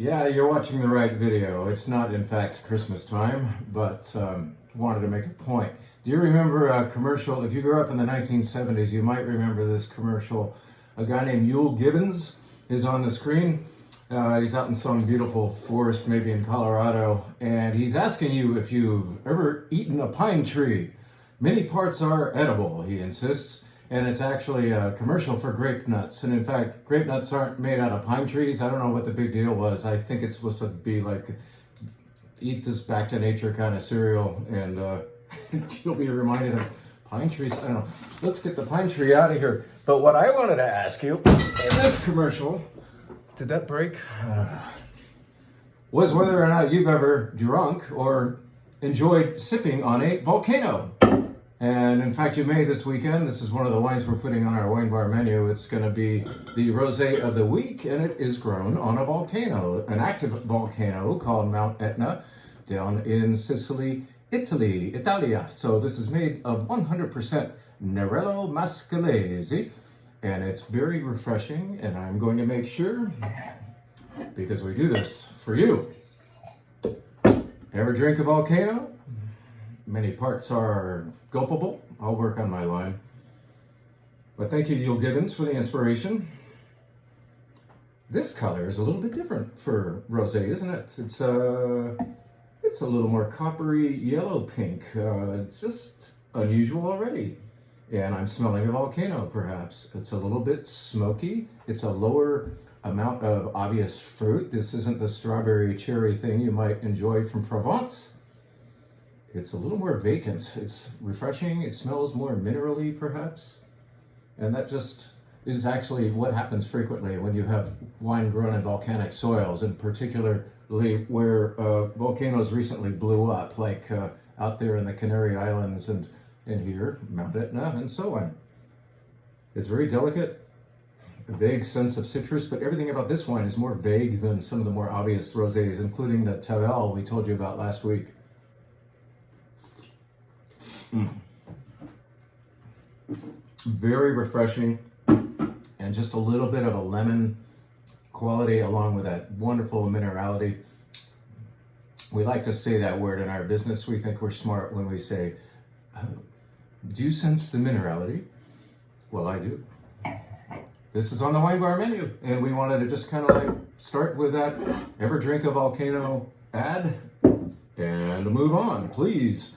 Yeah, you're watching the right video. It's not, in fact, Christmas time, but wanted to make a point. Do you remember a commercial? If you grew up in the 1970s, you might remember this commercial. A guy named Yule Gibbons is on the screen. He's out in some beautiful forest, maybe in Colorado, and he's asking you if you've ever eaten a pine tree. Many parts are edible, he insists, and it's actually a commercial for grape nuts. And in fact, grape nuts aren't made out of pine trees. I don't know what the big deal was. I think it's supposed to be like, eat this back to nature kind of cereal, and you'll be reminded of pine trees. I don't know. Let's get the pine tree out of here. But what I wanted to ask you in this commercial, did that break? Was whether or not you've ever drunk or enjoyed sipping on a volcano. And in fact, you may this weekend. This is one of the wines we're putting on our wine bar menu. It's going to be the rosé of the week, and it is grown on a volcano, an active volcano called Mount Etna down in Sicily, Italia. So this is made of 100% Nerello Mascalese, and it's very refreshing, and I'm going to make sure, because we do this for you. Ever drink a volcano? Many parts are gulpable. I'll work on my line. But thank you, Yule Gibbons, for the inspiration. This color is a little bit different for rosé, isn't it? It's a little more coppery yellow pink. It's just unusual already. And I'm smelling a volcano, perhaps. It's a little bit smoky. It's a lower amount of obvious fruit. This isn't the strawberry cherry thing you might enjoy from Provence. It's a little more vacant. It's refreshing. It smells more minerally, perhaps. And that just is actually what happens frequently when you have wine grown in volcanic soils, and particularly where volcanoes recently blew up, like out there in the Canary Islands and here, Mount Etna, and so on. It's very delicate, a vague sense of citrus, but everything about this wine is more vague than some of the more obvious rosés, including the Tavel we told you about last week. Very refreshing, and just a little bit of a lemon quality along with that wonderful minerality. We like to say that word in our business. We think we're smart when we say, do you sense the minerality? Well, I do. This is on the wine bar menu, and we wanted to just kind of like start with that ever drink a volcano ad and move on, please.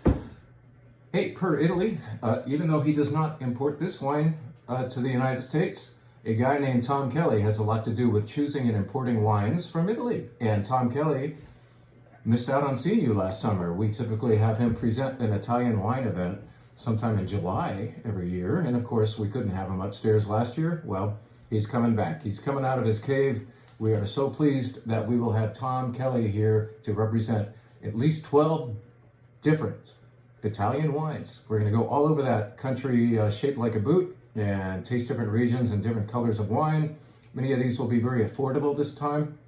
Hey, per Italy, even though he does not import this wine to the United States, a guy named Tom Kelly has a lot to do with choosing and importing wines from Italy. And Tom Kelly missed out on seeing you last summer. We typically have him present an Italian wine event sometime in July every year. And of course, we couldn't have him upstairs last year. Well, he's coming back. He's coming out of his cave. We are so pleased that we will have Tom Kelly here to represent at least 12 different Italian wines. We're going to go all over that country shaped like a boot and taste different regions and different colors of wine. Many of these will be very affordable this time.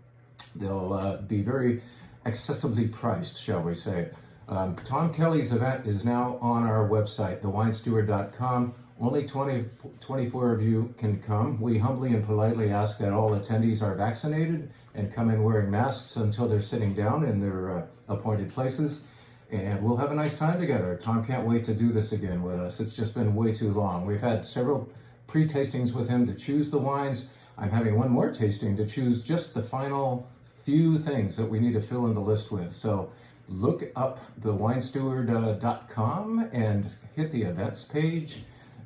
They'll be very accessibly priced, shall we say. Tom Kelly's event is now on our website, thewinesteward.com. Only 24 of you can come. We humbly and politely ask that all attendees are vaccinated and come in wearing masks until they're sitting down in their appointed places. And we'll have a nice time together. Tom can't wait to do this again with us. It's just been way too long. We've had several pre-tastings with him to choose the wines. I'm having one more tasting to choose just the final few things that we need to fill in the list with. So look up thewinesteward.com and hit the events page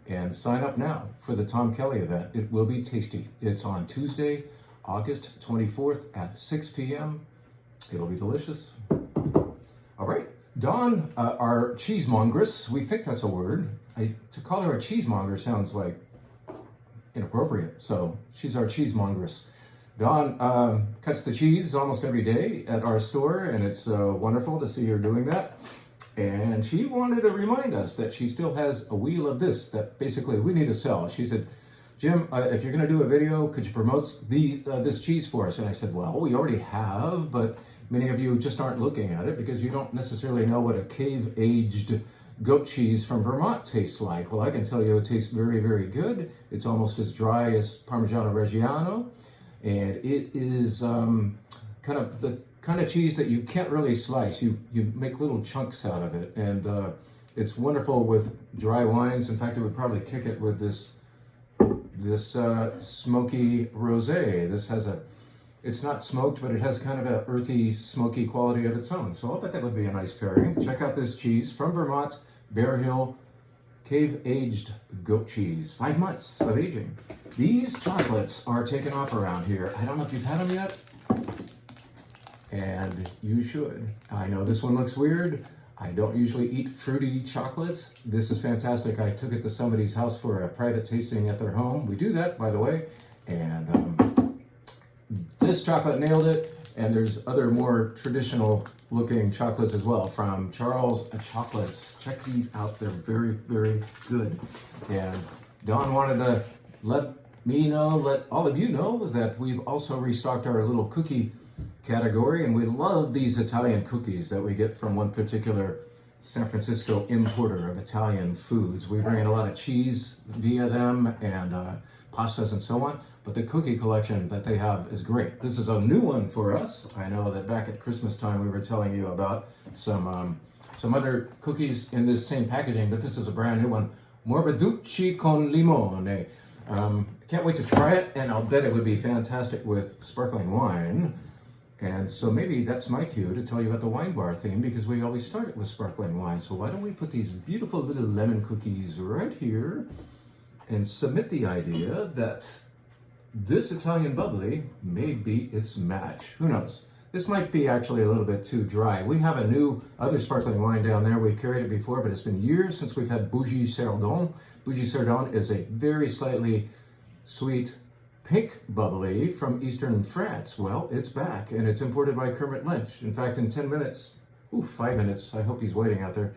and sign up now for the Tom Kelly event. It will be tasty. It's on Tuesday, August 24th at 6 p.m. It'll be delicious. All right. Dawn, our cheesemongress, we think that's a word. To call her a cheesemonger sounds like inappropriate, so she's our cheesemongress. Dawn cuts the cheese almost every day at our store, and it's wonderful to see her doing that. And she wanted to remind us that she still has a wheel of this that basically we need to sell. She said, Jim, if you're going to do a video, could you promote this cheese for us? And I said, well, we already have, but many of you just aren't looking at it because you don't necessarily know what a cave-aged goat cheese from Vermont tastes like. Well, I can tell you it tastes very, very good. It's almost as dry as Parmigiano Reggiano, and it is the kind of cheese that you can't really slice. You make little chunks out of it, and it's wonderful with dry wines. In fact, it would probably kick it with this smoky rosé. This has it's not smoked, but it has kind of an earthy, smoky quality of its own. So I'll bet that would be a nice pairing. Check out this cheese from Vermont, Bear Hill, cave-aged goat cheese. 5 months of aging. These chocolates are taking off around here. I don't know if you've had them yet, and you should. I know this one looks weird. I don't usually eat fruity chocolates. This is fantastic. I took it to somebody's house for a private tasting at their home. We do that, by the way, and this chocolate nailed it. And there's other more traditional looking chocolates as well from Charles Chocolates. Check these out. They're very, very good. And Don wanted to let me know, let all of you know that we've also restocked our little cookie category, and we love these Italian cookies that we get from one particular San Francisco importer of Italian foods. We bring in a lot of cheese via them and pastas and so on, but the cookie collection that they have is great. This is a new one for us. I know that back at Christmas time we were telling you about some other cookies in this same packaging, but this is a brand new one. Morbiducci con limone. Can't wait to try it, and I'll bet it would be fantastic with sparkling wine. And so maybe that's my cue to tell you about the wine bar theme, because we always start it with sparkling wine. So why don't we put these beautiful little lemon cookies right here and submit the idea that this Italian bubbly may be its match. Who knows? This might be actually a little bit too dry. We have a new other sparkling wine down there. We've carried it before, but it's been years since we've had Bougie Cerdon. Bougie Cerdon is a very slightly sweet pink bubbly from Eastern France. Well, it's back, and it's imported by Kermit Lynch. In fact, in 10 minutes, 5 minutes, I hope he's waiting out there,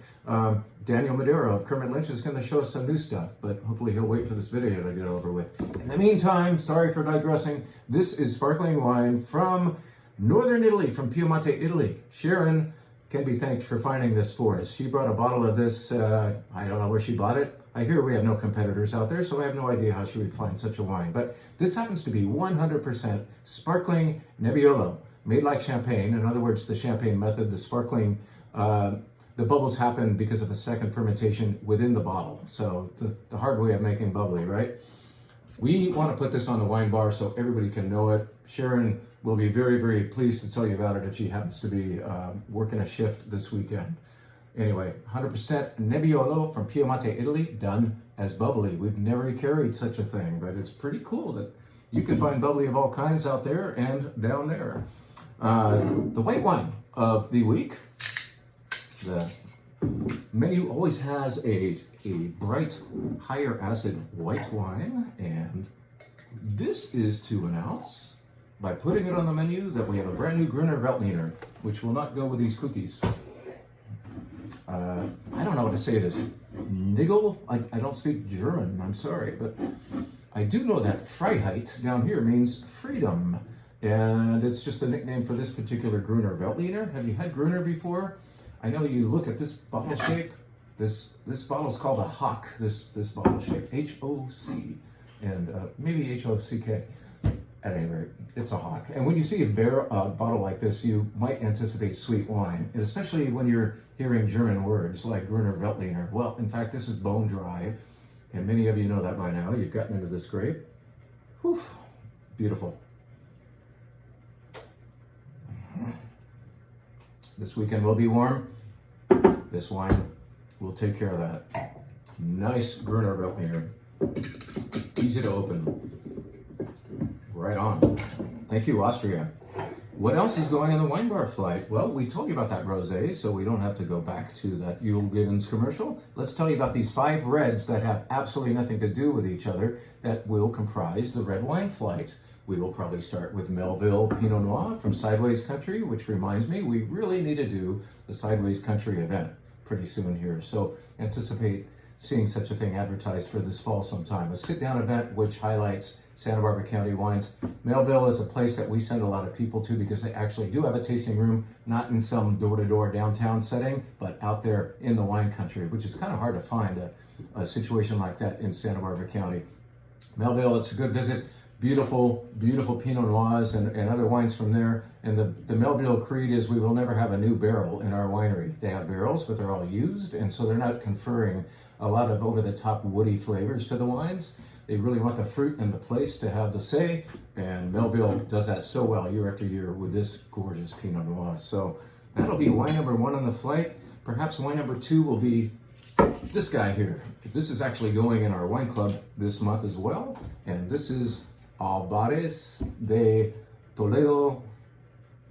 Daniel Madero of Kermit Lynch is going to show us some new stuff, but hopefully he'll wait for this video to get over with. In the meantime, sorry for digressing, this is sparkling wine from Northern Italy, from Piemonte, Italy. Sharon can be thanked for finding this for us. She brought a bottle of this, I don't know where she bought it. I hear we have no competitors out there, so I have no idea how she would find such a wine. But this happens to be 100% sparkling Nebbiolo, made like champagne. In other words, the champagne method, the sparkling, the bubbles happen because of a second fermentation within the bottle. So the hard way of making bubbly, right? We want to put this on the wine bar so everybody can know it. Sharon will be very, very pleased to tell you about it if she happens to be working a shift this weekend. Anyway, 100% Nebbiolo from Piemonte, Italy, done as bubbly. We've never carried such a thing, but it's pretty cool that you can find bubbly of all kinds out there and down there. The white wine of the week. The menu always has a bright, higher acid white wine, and this is to announce, by putting it on the menu, that we have a brand new Gruner Veltliner, which will not go with these cookies. I don't know how to say this. Nigel? I don't speak German, I'm sorry, but I do know that Freiheit down here means freedom, and it's just a nickname for this particular Gruner Veltliner. Have you had Gruner before? I know you look at this bottle shape. This bottle's called a Hock, this bottle shape, H-O-C, and maybe H-O-C-K. At any rate, it's a Hock. And when you see a bottle like this, you might anticipate sweet wine, and especially when you're hearing German words like Gruner Veltliner. Well, in fact, this is bone dry, and many of you know that by now. You've gotten into this grape. Whew, beautiful. This weekend will be warm. This wine will take care of that. Nice Gruner Veltliner. Easy to open. Right on. Thank you, Austria. What else is going on the wine bar flight? Well, we told you about that rosé, so we don't have to go back to that Yule Giddens commercial. Let's tell you about these 5 reds that have absolutely nothing to do with each other that will comprise the red wine flight. We will probably start with Melville Pinot Noir from Sideways Country, which reminds me, we really need to do the Sideways Country event pretty soon here. So anticipate seeing such a thing advertised for this fall sometime. A sit-down event which highlights Santa Barbara County wines. Melville is a place that we send a lot of people to because they actually do have a tasting room, not in some door-to-door downtown setting, but out there in the wine country, which is kind of hard to find a situation like that in Santa Barbara County. Melville, it's a good visit. beautiful, beautiful Pinot Noirs and other wines from there. And the Melville creed is we will never have a new barrel in our winery. They have barrels, but they're all used, and so they're not conferring a lot of over-the-top woody flavors to the wines. They really want the fruit and the place to have the say, and Melville does that so well year after year with this gorgeous Pinot Noir. So that'll be wine number 1 on the flight. Perhaps wine number 2 will be this guy here. This is actually going in our wine club this month as well, and this is Albares de Toledo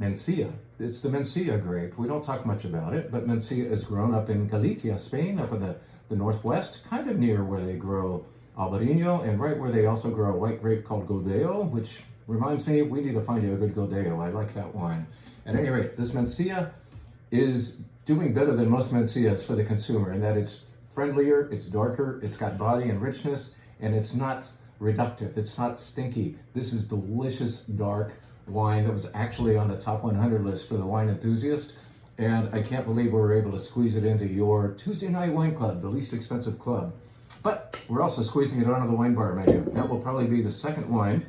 Mencía. It's the Mencía grape. We don't talk much about it, but Mencía is grown up in Galicia, Spain, up in the northwest, kind of near where they grow Albarino, and right where they also grow a white grape called Godeo, which reminds me, we need to find you a good Godeo. I like that wine. At any rate, this Mencía is doing better than most Mencías for the consumer in that it's friendlier, it's darker, it's got body and richness, and it's not reductive, it's not stinky. This is delicious, dark wine that was actually on the top 100 list for the wine enthusiast, and I can't believe we were able to squeeze it into your Tuesday night wine club, the least expensive club. But we're also squeezing it onto the wine bar menu. That will probably be the second wine.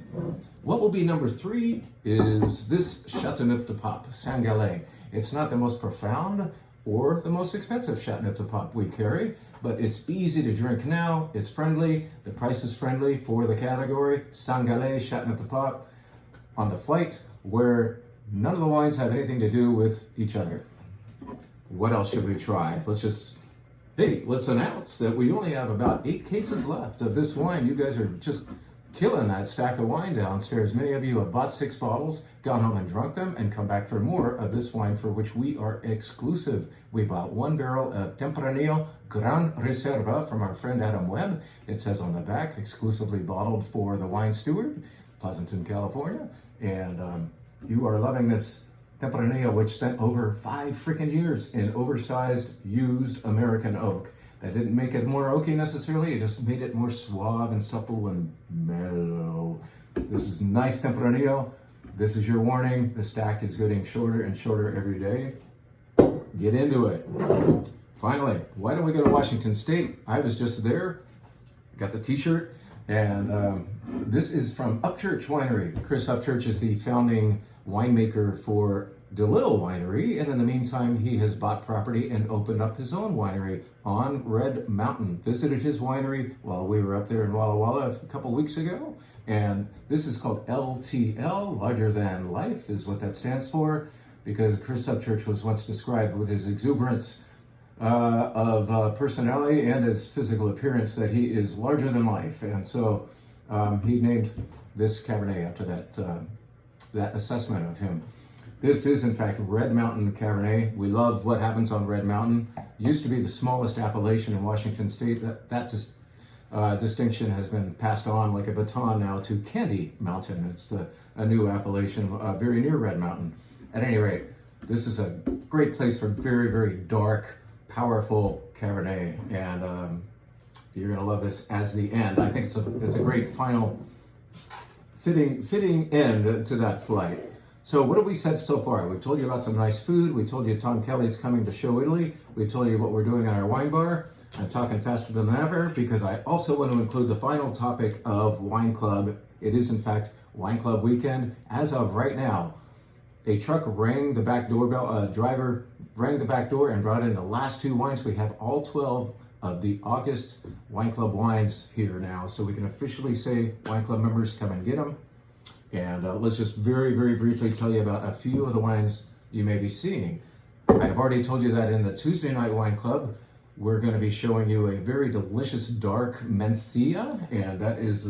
What will be number 3 is this Chateauneuf de Pape, Saint-Galais. It's not the most profound or the most expensive Chateauneuf de Pape we carry, but it's easy to drink now, it's friendly, the price is friendly for the category. Saint-Galais, Chateauneuf de Pape, on the flight, where none of the wines have anything to do with each other. What else should we try? Let's announce that we only have about 8 cases left of this wine. You guys are just killing that stack of wine downstairs. Many of you have bought 6 bottles, gone home and drunk them, and come back for more of this wine for which we are exclusive. We bought 1 barrel of Tempranillo Gran Reserva from our friend Adam Webb. It says on the back, exclusively bottled for the Wine Steward, Pleasanton, California. And you are loving this Tempranillo, which spent over 5 freaking years in oversized, used American oak. That didn't make it more oaky necessarily, it just made it more suave and supple and mellow. This is nice Tempranillo. This is your warning. The stack is getting shorter and shorter every day. Get into it. Finally, why don't we go to Washington State? I was just there, got the t-shirt, and this is from Upchurch Winery. Chris Upchurch is the founding winemaker for DeLille Winery, and in the meantime, he has bought property and opened up his own winery on Red Mountain. Visited his winery while we were up there in Walla Walla a couple weeks ago, and this is called LTL, Larger Than Life is what that stands for, because Chris Upchurch was once described with his exuberance of personality and his physical appearance that he is larger than life, and so he named this Cabernet after that assessment of him. This is, in fact, Red Mountain Cabernet. We love what happens on Red Mountain. It used to be the smallest appellation in Washington State. That distinction has been passed on like a baton now to Candy Mountain. It's a new appellation very near Red Mountain. At any rate, this is a great place for very, very dark, powerful Cabernet, and you're going to love this as the end. I think it's a great final fitting end to that flight. So what have we said so far? We've told you about some nice food. We told you Tom Kelly's coming to Show Italy. We told you what we're doing at our wine bar. I'm talking faster than ever because I also want to include the final topic of Wine Club. It is, in fact, Wine Club weekend. As of right now, a truck rang the back doorbell, a driver rang the back door and brought in the last 2 wines. We have all 12 of the August Wine Club wines here now, so we can officially say Wine Club members come and get them. And let's just very, very briefly tell you about a few of the wines you may be seeing. I have already told you that in the Tuesday Night Wine Club, we're going to be showing you a very delicious dark Mencía, and that is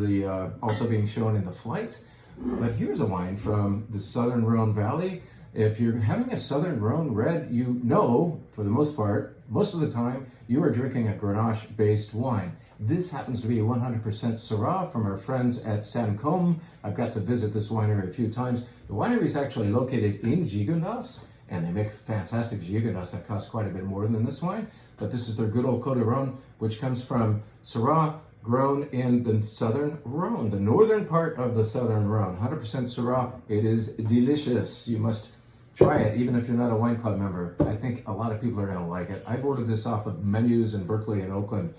also being shown in the flight. But here's a wine from the Southern Rhone Valley. If you're having a Southern Rhone red, you know, for the most part, most of the time, you are drinking a Grenache-based wine. This happens to be 100% Syrah from our friends at Saint-Côme. I've got to visit this winery a few times. The winery is actually located in Gigondas, and they make fantastic Gigondas that cost quite a bit more than this wine. But this is their good old Côte de Rhône, which comes from Syrah grown in the Southern Rhone, the northern part of the Southern Rhone. 100% Syrah. It is delicious. You must try it, even if you're not a wine club member. I think a lot of people are going to like it. I've ordered this off of menus in Berkeley and Oakland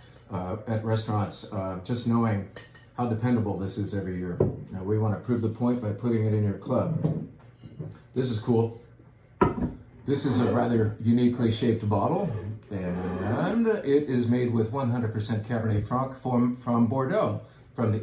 at restaurants, just knowing how dependable this is every year. Now we want to prove the point by putting it in your club. This is cool. This is a rather uniquely shaped bottle, and it is made with 100% Cabernet Franc from Bordeaux, from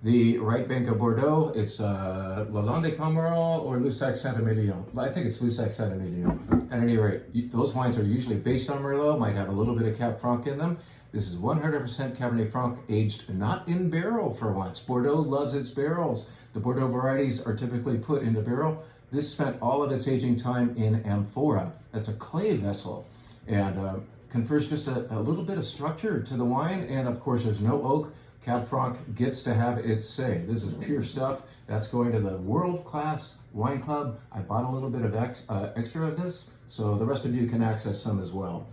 the right bank of Bordeaux. It's Lalande Pomerol or Lussac-Saint-Emilion. I think it's Lussac-Saint-Emilion. At any rate, those wines are usually based on Merlot, might have a little bit of Cab Franc in them. This is 100% Cabernet Franc, aged not in barrel for once. Bordeaux loves its barrels. The Bordeaux varieties are typically put in the barrel. This spent all of its aging time in amphora. That's a clay vessel, and confers just a little bit of structure to the wine. And of course, there's no oak. Cab Franc gets to have its say. This is pure stuff. That's going to the world-class wine club. I bought a little bit of extra of this, so the rest of you can access some as well.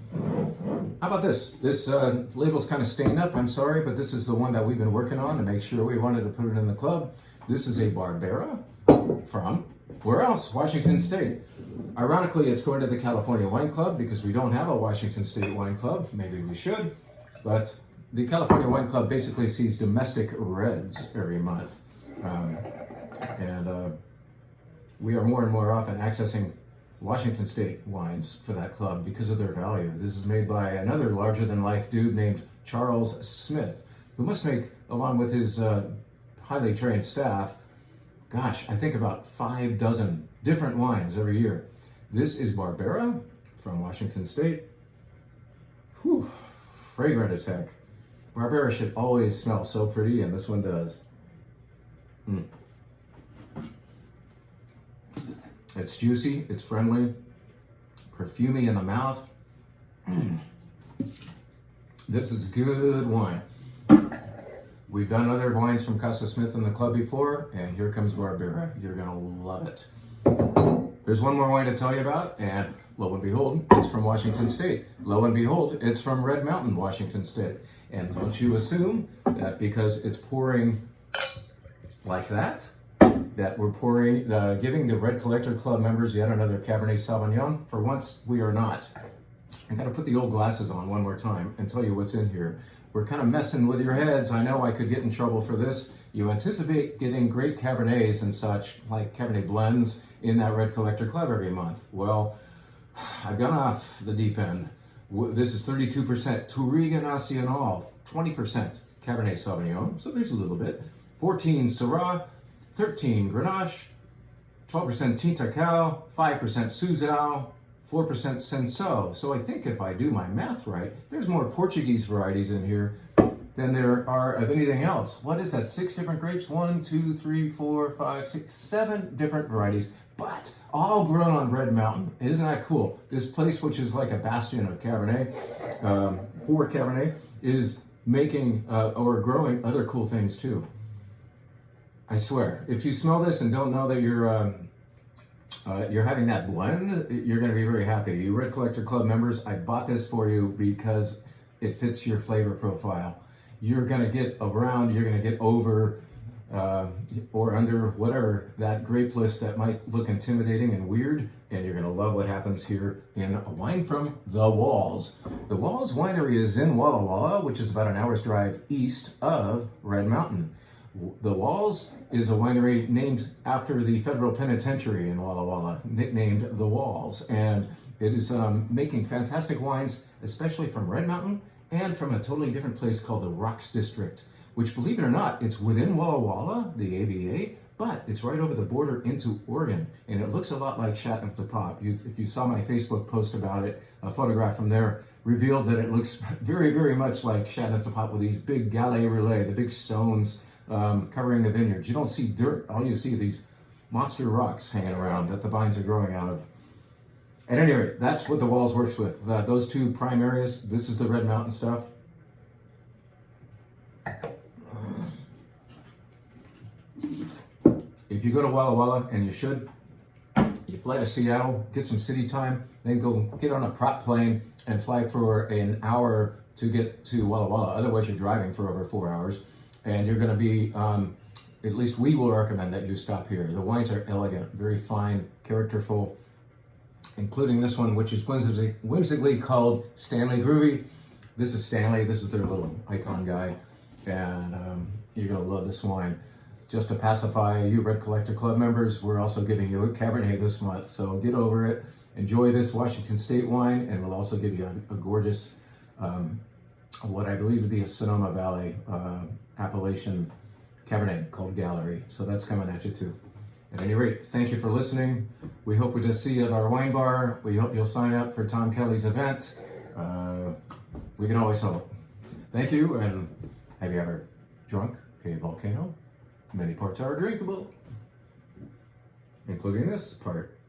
How about this? This label's kind of stained up, I'm sorry, but this is the one that we've been working on to make sure we wanted to put it in the club. This is a Barbera from, where else? Washington State. Ironically, it's going to the California Wine Club because we don't have a Washington State Wine Club. Maybe we should, but the California Wine Club basically sees domestic reds every month. We are more and more often accessing Washington State wines for that club because of their value. This is made by another larger-than-life dude named Charles Smith, who must make, along with his highly trained staff, gosh, I think about 5 dozen different wines every year. This is Barbera from Washington State. Whew, fragrant as heck. Barbera should always smell so pretty, and this one does. It's juicy, it's friendly, perfumey in the mouth. This is good wine. We've done other wines from Casa Smith in the club before, and here comes Barbera. You're gonna love it. There's one more wine to tell you about, and lo and behold, it's from Washington State. Lo and behold, it's from Red Mountain, Washington State. And don't you assume that because it's pouring like that we're pouring, giving the Red Collector Club members yet another Cabernet Sauvignon. For once, we are not. I gotta put the old glasses on one more time and tell you what's in here. We're kind of messing with your heads. I know I could get in trouble for this. You anticipate getting great Cabernets and such, like Cabernet blends, in that Red Collector Club every month. Well, I've gone off the deep end. This is 32% Touriga Nacional, 20% Cabernet Sauvignon, so there's a little bit. 14 Syrah, 13 Grenache, 12% Tinta Cal, 5% Suzal, 4% Senso. So I think if I do my math right, there's more Portuguese varieties in here than there are of anything else. What is that? 6 different grapes? 1, 2, 3, 4, 5, 6, 7 different varieties, but all grown on Red Mountain. Isn't that cool? This place, which is like a bastion of Cabernet, for Cabernet, is making or growing other cool things too. I swear, if you smell this and don't know that you're having that blend, you're going to be very happy. You Red Collector Club members, I bought this for you because it fits your flavor profile. You're going to get around, you're going to get over or under whatever that grape list that might look intimidating and weird, and you're going to love what happens here in a wine from The Walls. The Walls Winery is in Walla Walla, which is about an hour's drive east of Red Mountain. The Walls is a winery named after the federal penitentiary in Walla Walla, nicknamed The Walls, and it is making fantastic wines, especially from Red Mountain and from a totally different place called the Rocks District, which, believe it or not, it's within Walla Walla, the AVA, but it's right over the border into Oregon, and it looks a lot like Chateauneuf-du-Pape. If you saw my Facebook post about it, a photograph from there revealed that it looks very, very much like Chateauneuf-du-Pape with these big galets relais, the big stones covering the vineyards. You don't see dirt. All you see are these monster rocks hanging around that the vines are growing out of. At any rate, that's what The Walls works with. Those 2 prime areas. This is the Red Mountain stuff. If you go to Walla Walla, and you should, you fly to Seattle, get some city time, then go get on a prop plane and fly for an hour to get to Walla Walla. Otherwise, you're driving for over 4 hours. And you're going to be, at least we will recommend that you stop here. The wines are elegant, very fine, characterful, including this one, which is whimsically called Stanley Groovy. This is Stanley. This is their little icon guy. And you're going to love this wine. just to pacify you Red Collector Club members, we're also giving you a Cabernet this month. So get over it. Enjoy this Washington State wine, and we'll also give you a gorgeous, what I believe to be a Sonoma Valley Appalachian Cabernet called Gallery. So that's coming at you too. At any rate, thank you for listening. We hope we just see you at our wine bar. We hope you'll sign up for Tom Kelly's event. We can always hope. Thank you, and have you ever drunk a volcano? Many parts are drinkable, including this part.